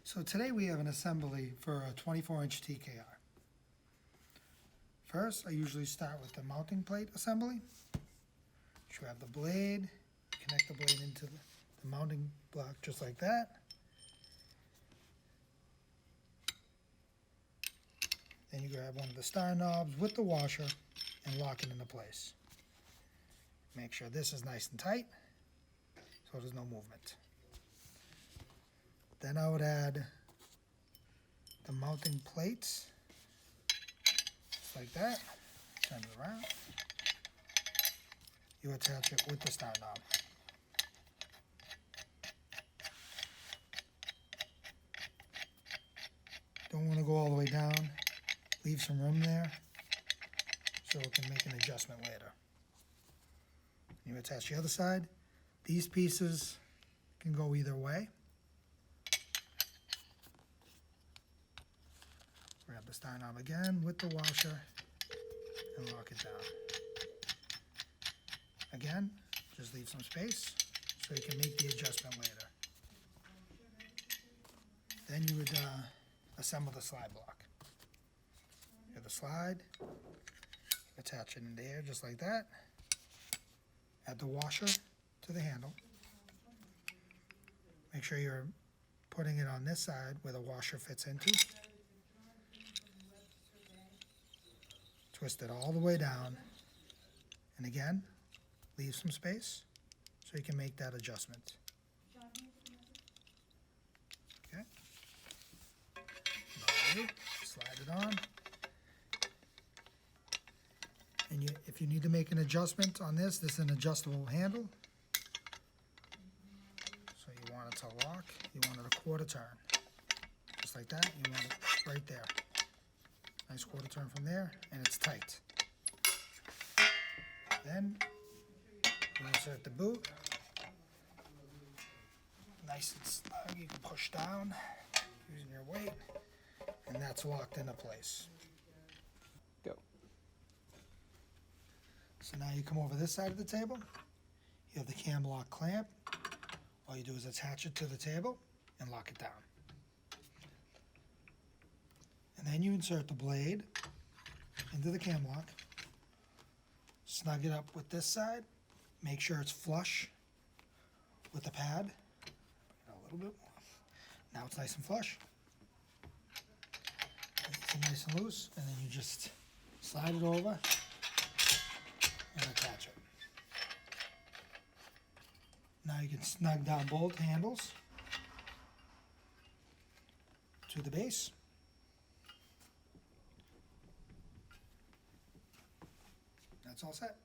So today we have an assembly for a 24-inch TKR. First, I usually start with the mounting plate assembly. You have the blade, connect the blade into the mounting block just like that. Then you grab one of the star knobs with the washer and lock it into place. Make sure this is nice and tight so there's no movement. Then I would add the mounting plates, just like that. Turn it around. You attach it with the star knob. Don't want to go all the way down. Leave some room there so it can make an adjustment later. You attach the other side. These pieces can go either way. Grab the star knob again with the washer and lock it down. Again, just leave some space so you can make the adjustment later. Then you would assemble the slide block. You have the slide, attach it in there just like that. Add the washer to the handle. Make sure you're putting it on this side where the washer fits into. Twist it all the way down, and again, leave some space so you can make that adjustment. Okay. Slide it on. And if you need to make an adjustment on this is an adjustable handle. So you want it to lock, you want it a quarter turn. Just like that, you want it right there. Nice quarter turn from there, and it's tight. Then you insert the boot. Nice and snug, you can push down using your weight, and that's locked into place. Go. So now you come over this side of the table. You have the cam lock clamp. All you do is attach it to the table and lock it down. And then you insert the blade into the cam lock, snug it up with this side, make sure it's flush with the pad. Bring it a little bit more. Now it's nice and flush. It's nice and loose, and then you just slide it over and attach it. Now you can snug down both handles to the base. That's all set.